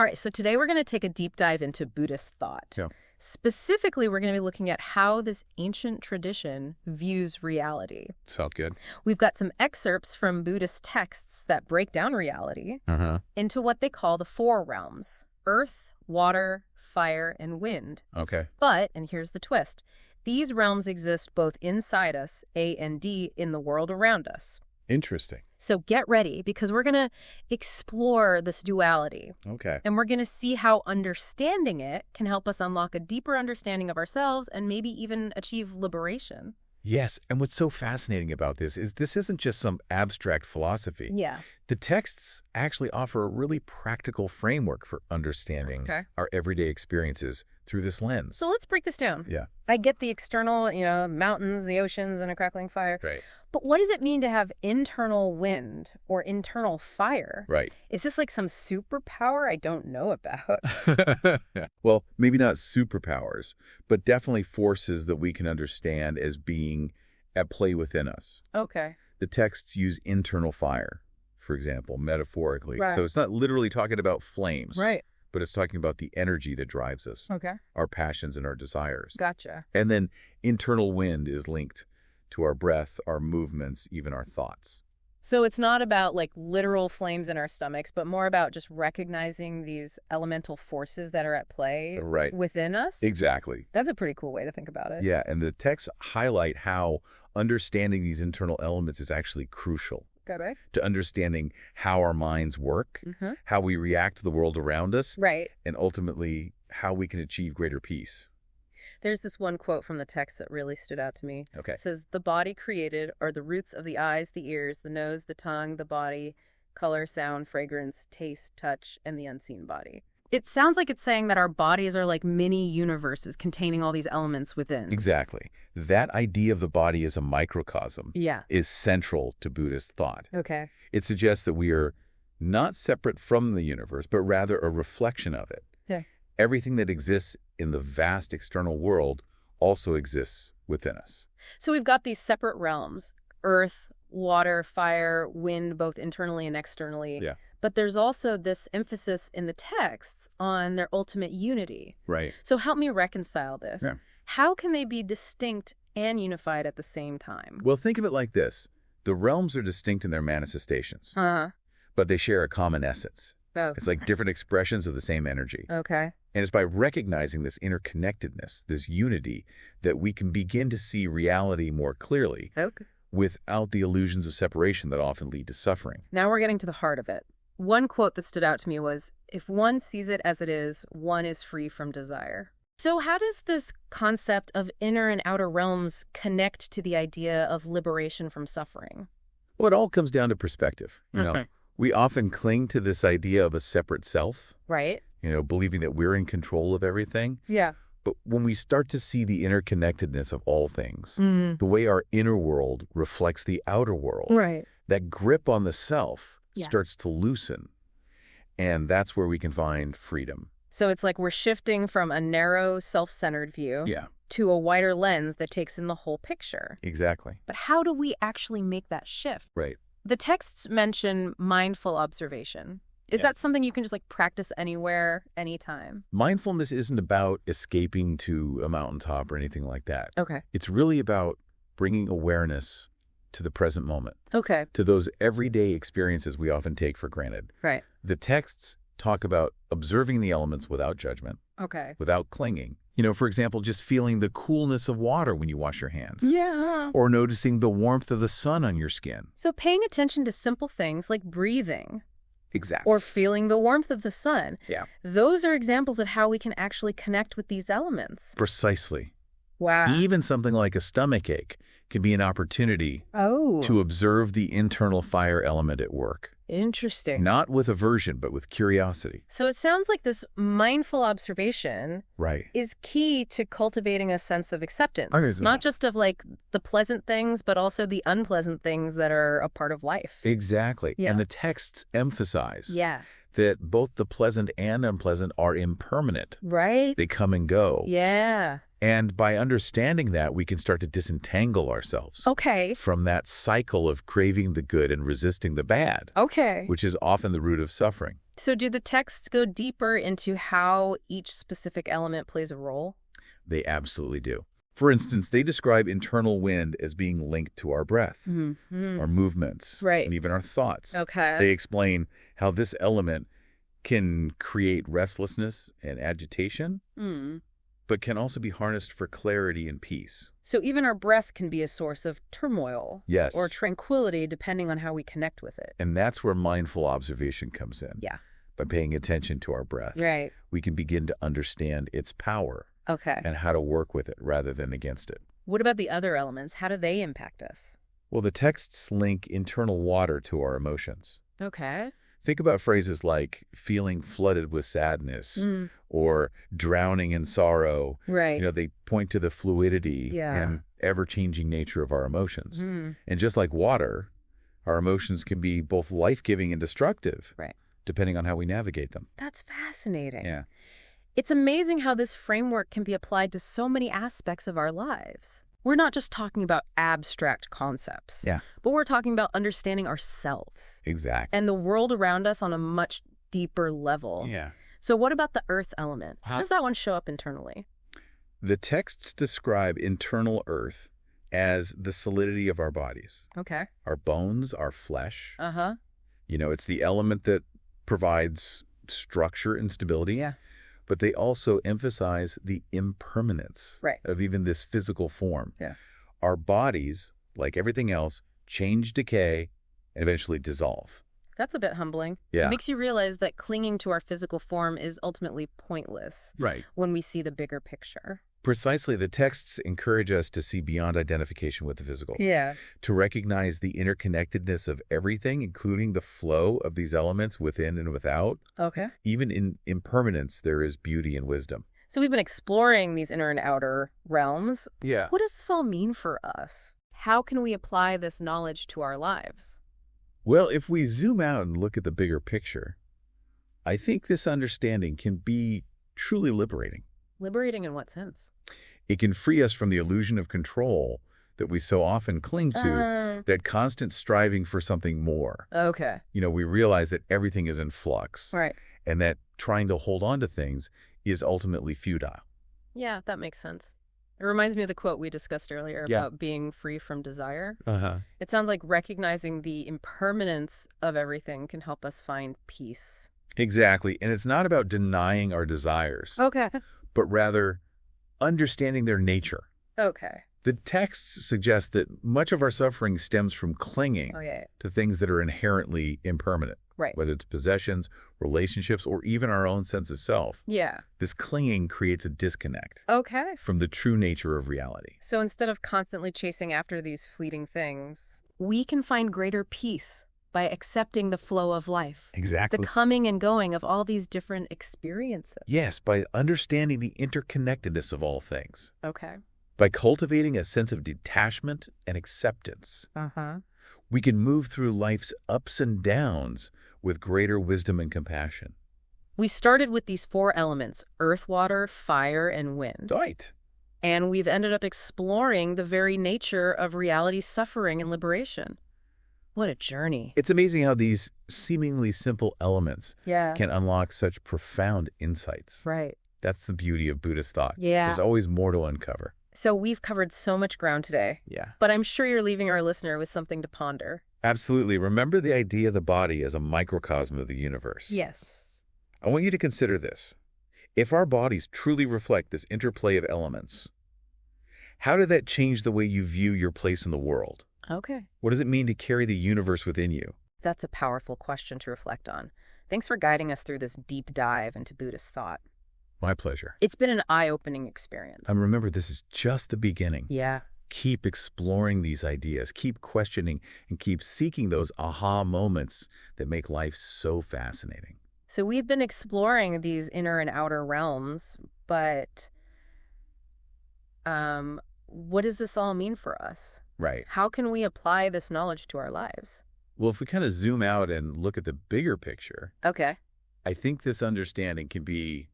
All right, so today we're going to take a deep dive into Buddhist thought. Yeah. Specifically, we're going to be looking at how this ancient tradition views reality. Sounds good. We've got some excerpts from Buddhist texts that break down reality into what they call the four realms: earth, water, fire, and wind. Okay. But, and here's the twist, these realms exist both inside us, A and D, in the world around us. Interesting. So get ready, because we're going to explore this duality. Okay. And we're going to see how understanding it can help us unlock a deeper understanding of ourselves and maybe even achieve liberation. Yes, and what's so fascinating about this isn't just some abstract philosophy. Yeah. The texts actually offer a really practical framework for understanding our everyday experiences through this lens. So let's break this down. Yeah. I get the external, mountains, the oceans, and a crackling fire. Right. But what does it mean to have internal wind or internal fire? Right. Is this like some superpower I don't know about? Well, maybe not superpowers, but definitely forces that we can understand as being at play within us. Okay. The texts use internal fire, for example, metaphorically. Right. So it's not literally talking about flames. Right. But it's talking about the energy that drives us, Okay. our passions and our desires. Gotcha. And then internal wind is linked to our breath, our movements, even our thoughts. So it's not about like literal flames in our stomachs, but more about just recognizing these elemental forces that are at play within us? Exactly. That's a pretty cool way to think about it. Yeah, and the texts highlight how understanding these internal elements is actually crucial to understanding how our minds work, how we react to the world around us, and ultimately how we can achieve greater peace. There's this one quote from the text that really stood out to me. Okay. It says, "The body created are the roots of the eyes, the ears, the nose, the tongue, the body, color, sound, fragrance, taste, touch, and the unseen body." It sounds like it's saying that our bodies are like mini universes containing all these elements within. Exactly. That idea of the body as a microcosm is central to Buddhist thought. Okay. It suggests that we are not separate from the universe, but rather a reflection of it. Okay. Everything that exists in the vast external world also exists within us. So we've got these separate realms: earth, water, fire, wind, both internally and externally. Yeah. But there's also this emphasis in the texts on their ultimate unity. Right. So help me reconcile this. Yeah. How can they be distinct and unified at the same time? Well, think of it like this. The realms are distinct in their manifestations, but they share a common essence. Oh. It's like different expressions of the same energy. Okay. And it's by recognizing this interconnectedness, this unity, that we can begin to see reality more clearly without the illusions of separation that often lead to suffering. Now we're getting to the heart of it. One quote that stood out to me was, "If one sees it as it is, one is free from desire." So how does this concept of inner and outer realms connect to the idea of liberation from suffering? Well, it all comes down to perspective. You know, we often cling to this idea of a separate self. Right. Believing that we're in control of everything. Yeah. But when we start to see the interconnectedness of all things, the way our inner world reflects the outer world, that grip on the self starts to loosen. And that's where we can find freedom. So it's like we're shifting from a narrow, self-centered view to a wider lens that takes in the whole picture. Exactly. But how do we actually make that shift? Right. The texts mention mindful observation. Is that something you can just practice anywhere, anytime? Mindfulness isn't about escaping to a mountaintop or anything like that. Okay. It's really about bringing awareness to the present moment. Okay. To those everyday experiences we often take for granted. Right. The texts talk about observing the elements without judgment. Okay. Without clinging. For example, just feeling the coolness of water when you wash your hands. Yeah. Or noticing the warmth of the sun on your skin. So paying attention to simple things like breathing. Exactly. Or feeling the warmth of the sun. Yeah. Those are examples of how we can actually connect with these elements. Precisely. Wow. Even something like a stomachache can be an opportunity to observe the internal fire element at work. Interesting. Not with aversion, but with curiosity. So it sounds like this mindful observation is key to cultivating a sense of acceptance. Not just of the pleasant things, but also the unpleasant things that are a part of life. Exactly. Yeah. And the texts emphasize that both the pleasant and unpleasant are impermanent. Right. They come and go. Yeah. And by understanding that, we can start to disentangle ourselves from that cycle of craving the good and resisting the bad, which is often the root of suffering. So do the texts go deeper into how each specific element plays a role? They absolutely do. For instance, they describe internal wind as being linked to our breath, our movements, and even our thoughts. Okay. They explain how this element can create restlessness and agitation, but can also be harnessed for clarity and peace. So even our breath can be a source of turmoil Yes. or tranquility depending on how we connect with it. And that's where mindful observation comes in. Yeah. By paying attention to our breath, we can begin to understand its power and how to work with it rather than against it. What about the other elements? How do they impact us? Well, the texts link internal water to our emotions. Okay. Think about phrases like feeling flooded with sadness or drowning in sorrow. Right. They point to the fluidity and ever-changing nature of our emotions. And just like water, our emotions can be both life-giving and destructive. Right. Depending on how we navigate them. That's fascinating. Yeah. It's amazing how this framework can be applied to so many aspects of our lives. We're not just talking about abstract concepts, but we're talking about understanding ourselves. Exactly. And the world around us on a much deeper level. Yeah. So what about the earth element? How does that one show up internally? The texts describe internal earth as the solidity of our bodies. Okay. Our bones, our flesh. Uh-huh. It's the element that provides structure and stability. Yeah. But they also emphasize the impermanence of even this physical form. Yeah. Our bodies, like everything else, change, decay, and eventually dissolve. That's a bit humbling. Yeah. It makes you realize that clinging to our physical form is ultimately pointless when we see the bigger picture. Precisely. The texts encourage us to see beyond identification with the physical. Yeah. To recognize the interconnectedness of everything, including the flow of these elements within and without. Okay. Even in impermanence, there is beauty and wisdom. So we've been exploring these inner and outer realms. Yeah. What does this all mean for us? How can we apply this knowledge to our lives? Well, if we zoom out and look at the bigger picture, I think this understanding can be truly liberating. Liberating in what sense? It can free us from the illusion of control that we so often cling to, that constant striving for something more. Okay. We realize that everything is in flux. Right. And that trying to hold on to things is ultimately futile. Yeah, that makes sense. It reminds me of the quote we discussed earlier about being free from desire. It sounds like recognizing the impermanence of everything can help us find peace. Exactly. And it's not about denying our desires. Okay. But rather understanding their nature. Okay. The texts suggest that much of our suffering stems from clinging to things that are inherently impermanent. Right. Whether it's possessions, relationships, or even our own sense of self. Yeah. This clinging creates a disconnect. Okay. From the true nature of reality. So instead of constantly chasing after these fleeting things, we can find greater peace by accepting the flow of life. Exactly. The coming and going of all these different experiences. Yes, by understanding the interconnectedness of all things. Okay. By cultivating a sense of detachment and acceptance. We can move through life's ups and downs with greater wisdom and compassion. We started with these 4 elements, earth, water, fire, and wind. Right. And we've ended up exploring the very nature of reality's suffering and liberation. What a journey. It's amazing how these seemingly simple elements can unlock such profound insights. Right. That's the beauty of Buddhist thought. Yeah. There's always more to uncover. So we've covered so much ground today. Yeah. But I'm sure you're leaving our listener with something to ponder. Absolutely. Remember the idea of the body as a microcosm of the universe. Yes. I want you to consider this. If our bodies truly reflect this interplay of elements, how did that change the way you view your place in the world? Okay. What does it mean to carry the universe within you? That's a powerful question to reflect on. Thanks for guiding us through this deep dive into Buddhist thought. My pleasure. It's been an eye-opening experience. And remember, this is just the beginning. Yeah. Keep exploring these ideas, keep questioning, and keep seeking those aha moments that make life so fascinating. So we've been exploring these inner and outer realms, but what does this all mean for us? Right. How can we apply this knowledge to our lives? Well, if we kind of zoom out and look at the bigger picture, okay, I think this understanding can be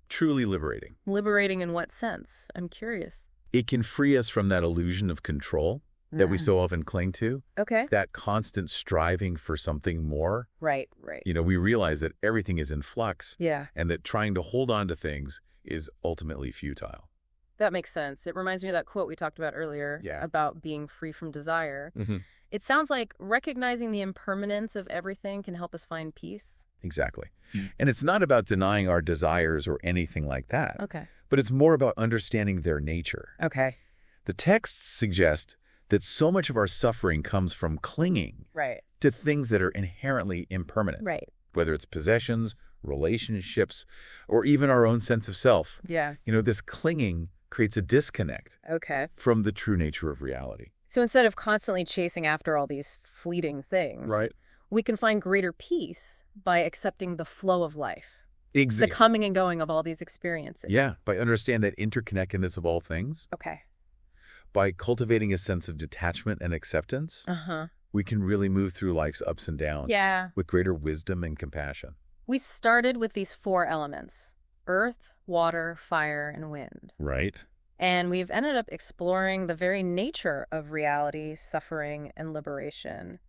truly liberating. Liberating in what sense? I'm curious. It can free us from that illusion of control that we so often cling to. Okay. That constant striving for something more. Right, right. We realize that everything is in flux. Yeah. And that trying to hold on to things is ultimately futile. That makes sense. It reminds me of that quote we talked about earlier about being free from desire. It sounds like recognizing the impermanence of everything can help us find peace. Exactly. And it's not about denying our desires or anything like that. Okay. But it's more about understanding their nature. Okay. The texts suggest that so much of our suffering comes from clinging to things that are inherently impermanent. Right. Whether it's possessions, relationships, or even our own sense of self. Yeah. This clinging creates a disconnect from the true nature of reality. So instead of constantly chasing after all these fleeting things, we can find greater peace by accepting the flow of life. Exactly. The coming and going of all these experiences. Yeah, by understanding that interconnectedness of all things. Okay. By cultivating a sense of detachment and acceptance, we can really move through life's ups and downs with greater wisdom and compassion. We started with these 4 elements: earth, water, fire, and wind. Right. And we've ended up exploring the very nature of reality, suffering, and liberation.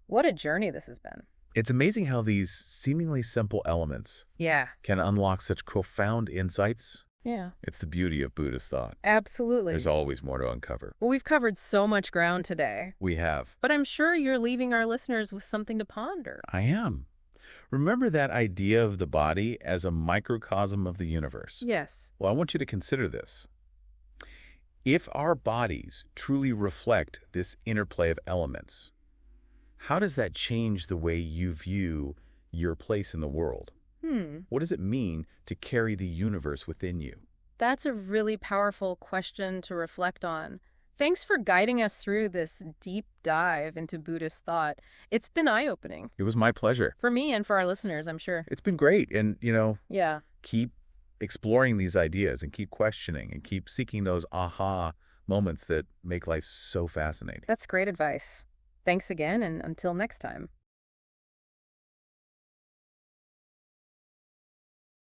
What a journey this has been. It's amazing how these seemingly simple elements can unlock such profound insights. Yeah. It's the beauty of Buddhist thought. Absolutely. There's always more to uncover. Well, we've covered so much ground today. We have. But I'm sure you're leaving our listeners with something to ponder. I am. Remember that idea of the body as a microcosm of the universe? Yes. Well, I want you to consider this. If our bodies truly reflect this interplay of elements, how does that change the way you view your place in the world? What does it mean to carry the universe within you? That's a really powerful question to reflect on. Thanks for guiding us through this deep dive into Buddhist thought. It's been eye-opening. It was my pleasure. For me and for our listeners, I'm sure. It's been great. And, keep exploring these ideas and keep questioning and keep seeking those aha moments that make life so fascinating. That's great advice. Thanks again, and until next time.